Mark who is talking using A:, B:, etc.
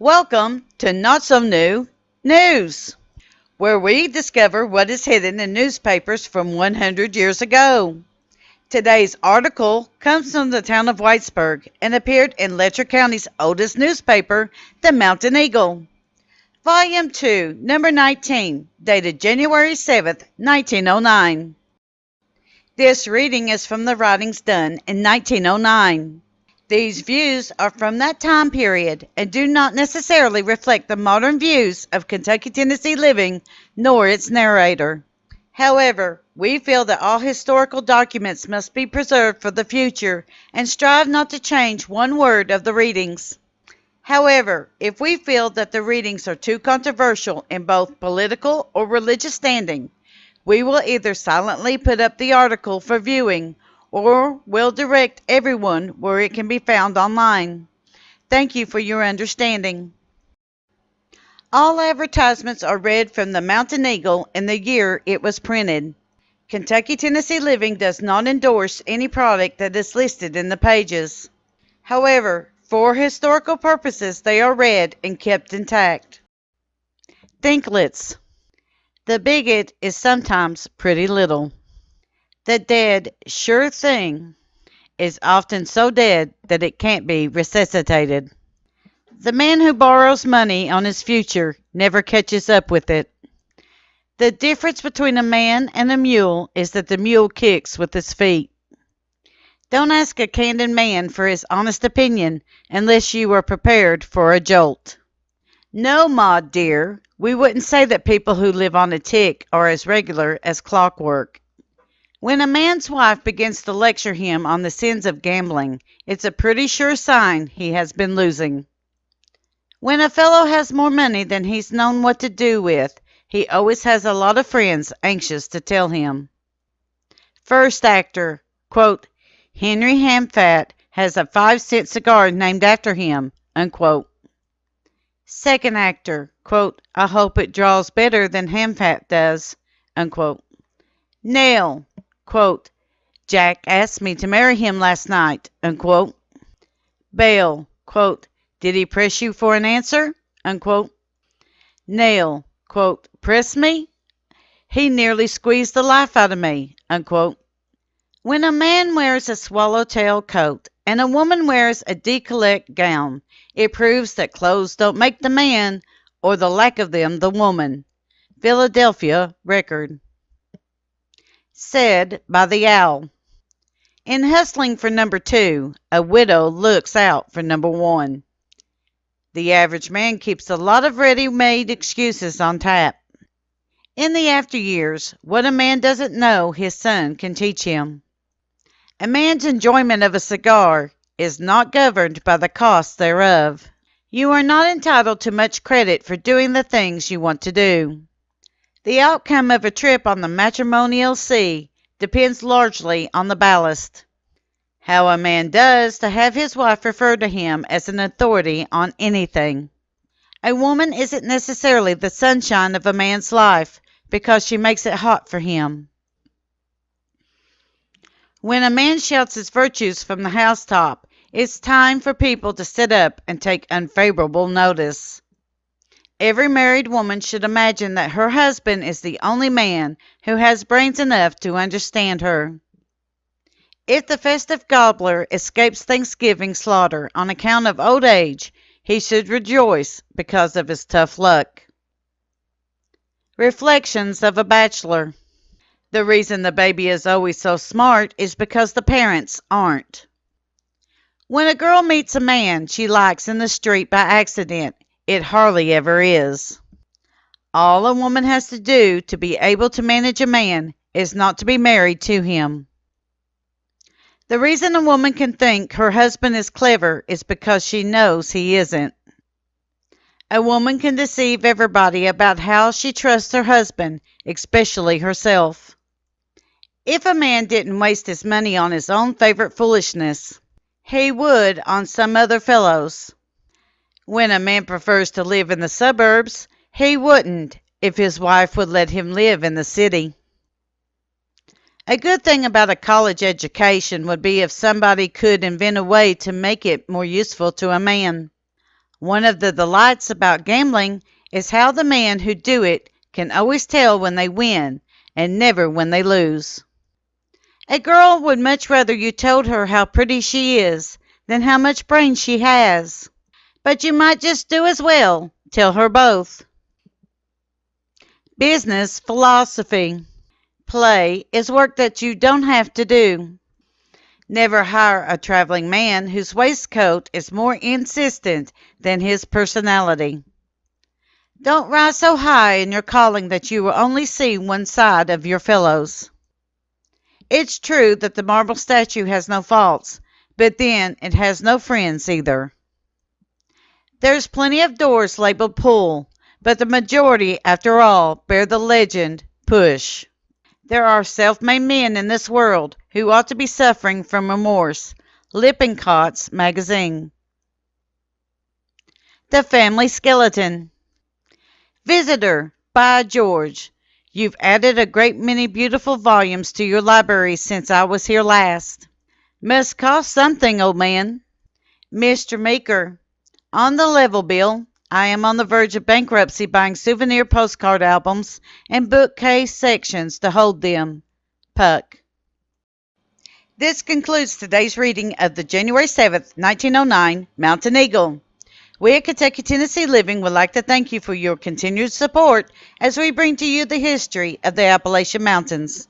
A: Welcome to Not So New News, where we discover what is hidden in newspapers from 100 years ago. Today's article comes from the town of Whitesburg and appeared in Letcher County's oldest newspaper, the Mountain Eagle. Volume 2, number 19, dated January 7th, 1909. This reading is from the writings done in 1909. These views are from that time period and do not necessarily reflect the modern views of Kentucky Tennessee living nor its narrator. However, we feel that all historical documents must be preserved for the future and strive not to change one word of the readings. However, if we feel that the readings are too controversial in both political or religious standing, we will either silently put up the article for viewing or will direct everyone where it can be found online. Thank you for your understanding. All advertisements are read from the Mountain Eagle in the year it was printed. Kentucky Tennessee Living does not endorse any product that is listed in the pages. However, for historical purposes, they are read and kept intact. Thinklets. The bigot is sometimes pretty little. The dead sure thing is often so dead that it can't be resuscitated. The man who borrows money on his future never catches up with it. The difference between a man and a mule is that the mule kicks with his feet. Don't ask a candid man for his honest opinion unless you are prepared for a jolt. No, Maud dear, we wouldn't say that people who live on a tick are as regular as clockwork. When a man's wife begins to lecture him on the sins of gambling, it's a pretty sure sign he has been losing. When a fellow has more money than he's known what to do with, he always has a lot of friends anxious to tell him. First actor, quote, Henry Hamfat has a 5-cent cigar named after him, unquote. Second actor, quote, I hope it draws better than Hamfat does, unquote. Nail, quote, Jack asked me to marry him last night, unquote. Bail, quote, did he press you for an answer, unquote. Nail, quote, press me? He nearly squeezed the life out of me, unquote. When a man wears a swallowtail coat and a woman wears a decollete gown, it proves that clothes don't make the man, or the lack of them the woman. Philadelphia Record. Said by the owl. In hustling for number 2, a widow looks out for number 1. The average man keeps a lot of ready-made excuses on tap. In the after years, what a man doesn't know his son can teach him. A man's enjoyment of a cigar is not governed by the cost thereof. You are not entitled to much credit for doing the things you want to do. The outcome of a trip on the matrimonial sea depends largely on the ballast. How a man does to have his wife refer to him as an authority on anything. A woman isn't necessarily the sunshine of a man's life because she makes it hot for him. When a man shouts his virtues from the housetop, it's time for people to sit up and take unfavorable notice. Every married woman should imagine that her husband is the only man who has brains enough to understand her. If the festive gobbler escapes Thanksgiving slaughter on account of old age, he should rejoice because of his tough luck. Reflections of a Bachelor. The reason the baby is always so smart is because the parents aren't. When a girl meets a man she likes in the street by accident, it hardly ever is. All a woman has to do to be able to manage a man is not to be married to him. The reason a woman can think her husband is clever is because she knows he isn't. A woman can deceive everybody about how she trusts her husband, especially herself. If a man didn't waste his money on his own favorite foolishness, he would on some other fellow's. When a man prefers to live in the suburbs, he wouldn't if his wife would let him live in the city. A good thing about a college education would be if somebody could invent a way to make it more useful to a man. One of the delights about gambling is how the men who do it can always tell when they win and never when they lose. A girl would much rather you told her how pretty she is than how much brains she has. But you might just do as well tell her both. Business philosophy. Play is work that you don't have to do. Never hire a traveling man whose waistcoat is more insistent than his personality. Don't rise so high in your calling that you will only see one side of your fellows. It's true that the marble statue has no faults, but then it has no friends either. There's plenty of doors labeled pull, but the majority, after all, bear the legend push. There are self-made men in this world who ought to be suffering from remorse. Lippincott's Magazine. The Family Skeleton. Visitor, by George. You've added a great many beautiful volumes to your library since I was here last. Must cost something, old man. Mr. Meeker. On the level, Bill. I am on the verge of bankruptcy buying souvenir postcard albums and bookcase sections to hold them. Puck. This concludes today's reading of the January 7th, 1909 Mountain Eagle. We at Kentucky Tennessee Living would like to thank you for your continued support as we bring to you the history of the Appalachian Mountains.